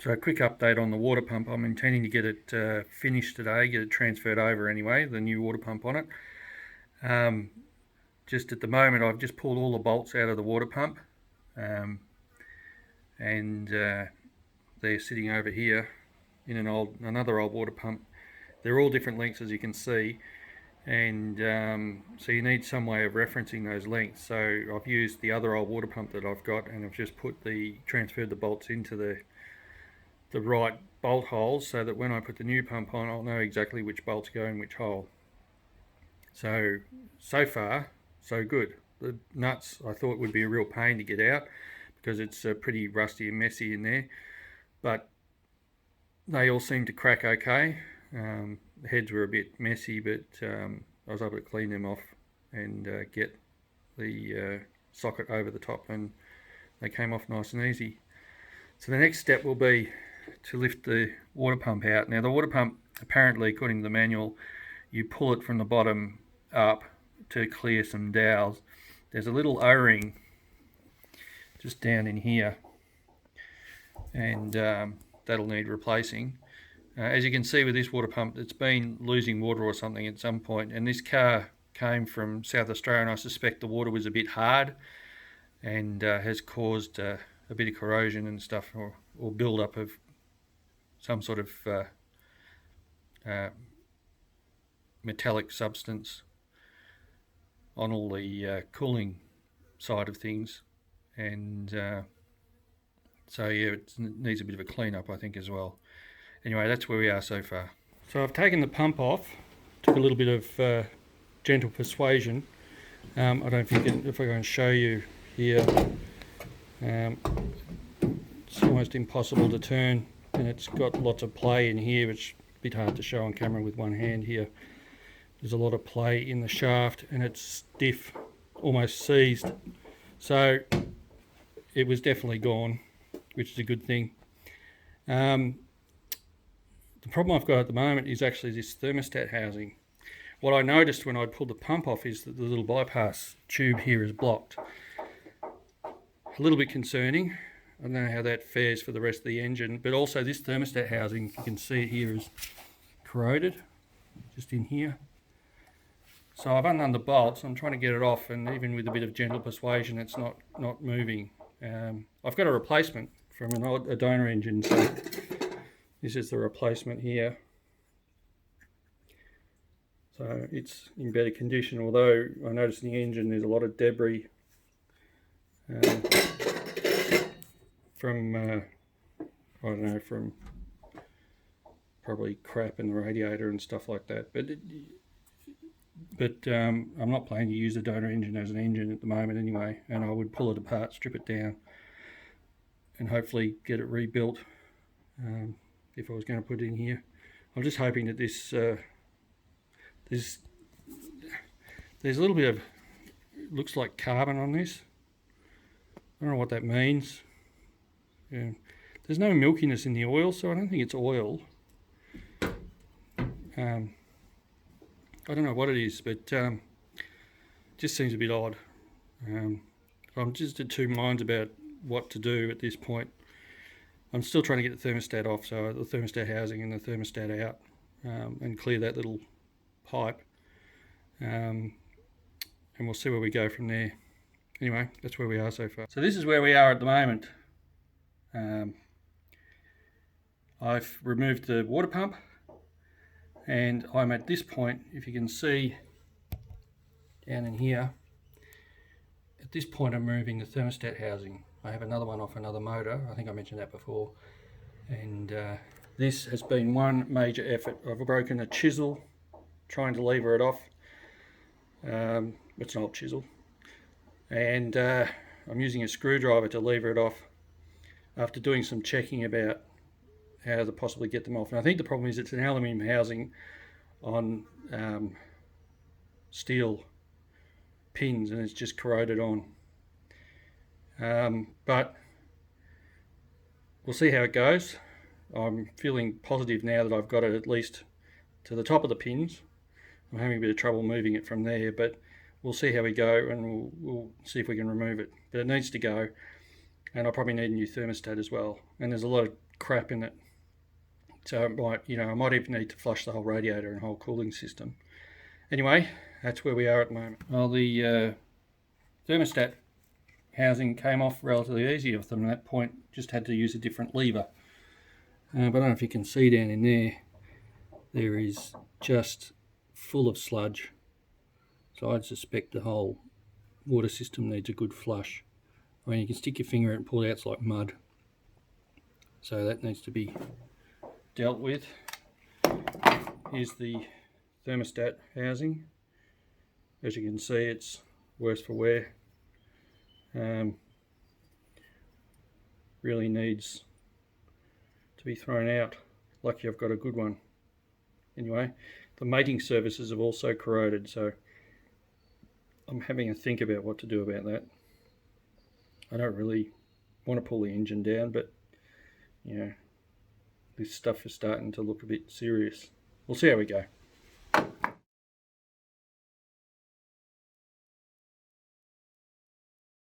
So a quick update on the water pump. I'm intending to get it finished today, get it transferred over anyway, the new water pump on it. Just at the moment I've just pulled all the bolts out of the water pump, and they're sitting over here in another old water pump. They're all different lengths, as you can see, and so you need some way of referencing those lengths. So I've used the other old water pump that I've got, and I've just transferred the bolts into the right bolt holes, so that when I put the new pump on, I'll know exactly which bolts go in which hole. So far so good. The nuts I thought would be a real pain to get out because it's pretty rusty and messy in there, but they all seem to crack okay. The heads were a bit messy, but I was able to clean them off and get the socket over the top, and they came off nice and easy. So the next step will be to lift the water pump out. Now the water pump, apparently according to the manual, you pull it from the bottom up to clear some dowels. There's a little O-ring just down in here, and that'll need replacing. As you can see with this water pump, it's been losing water or something at some point, and this car came from South Australia, and I suspect the water was a bit hard and has caused a bit of corrosion and stuff, or build up of some sort of metallic substance on all the cooling side of things, and so yeah, it needs a bit of a clean up, I think, as well. Anyway, that's where we are so far. So I've taken the pump off, took a little bit of gentle persuasion. I don't know if I can show you here. It's almost impossible to turn, and it's got lots of play in here, which is a bit hard to show on camera with one hand here. There's a lot of play in the shaft, and it's stiff, almost seized. So it was definitely gone, which is a good thing. The problem I've got at the moment is actually this thermostat housing. What I noticed when I pulled the pump off is that the little bypass tube here is blocked. A little bit concerning. I don't know how that fares for the rest of the engine, but also this thermostat housing, you can see it here, is corroded, just in here. So I've undone the bolts. I'm trying to get it off, and even with a bit of gentle persuasion, it's not moving. I've got a replacement from a donor engine, so this is the replacement here. So it's in better condition, although I noticed in the engine there's a lot of debris from I don't know, from probably crap in the radiator and stuff like that. But I'm not planning to use the donor engine as an engine at the moment anyway, and I would pull it apart, strip it down, and hopefully get it rebuilt if I was going to put it in here. I'm just hoping that this there's a little bit of, looks like carbon on this. I don't know what that means. Yeah. There's no milkiness in the oil, so I don't think it's oil. I don't know what it is, but just seems a bit odd. I'm just at two minds about what to do at this point. I'm still trying to get the thermostat off, so the thermostat housing and the thermostat out, and clear that little pipe, and we'll see where we go from there. Anyway, that's where we are so far. So this is where we are at the moment. I've removed the water pump, and I'm at this point, if you can see down in here, at this point I'm removing the thermostat housing. I have another one off another motor, I think I mentioned that before, and this has been one major effort. I've broken a chisel trying to lever it off. It's an old chisel, and I'm using a screwdriver to lever it off after doing some checking about how to possibly get them off. And I think the problem is it's an aluminium housing on steel pins, and it's just corroded on. But we'll see how it goes. I'm feeling positive now that I've got it at least to the top of the pins. I'm having a bit of trouble moving it from there, but we'll see how we go, and we'll see if we can remove it. But it needs to go, and I'll probably need a new thermostat as well. And there's a lot of crap in it. So it might, I might even need to flush the whole radiator and whole cooling system. Anyway, that's where we are at the moment. Well, the thermostat housing came off relatively easy from that point. Just had to use a different lever. But I don't know if you can see down in there, there is just full of sludge. So I'd suspect the whole water system needs a good flush. I mean, you can stick your finger in it and pull it out, it's like mud. So that needs to be dealt with. Here's the thermostat housing. As you can see, it's worse for wear. Really needs to be thrown out. Lucky I've got a good one. Anyway, the mating surfaces have also corroded, so I'm having a think about what to do about that. I don't really want to pull the engine down, but this stuff is starting to look a bit serious. We'll see how we go.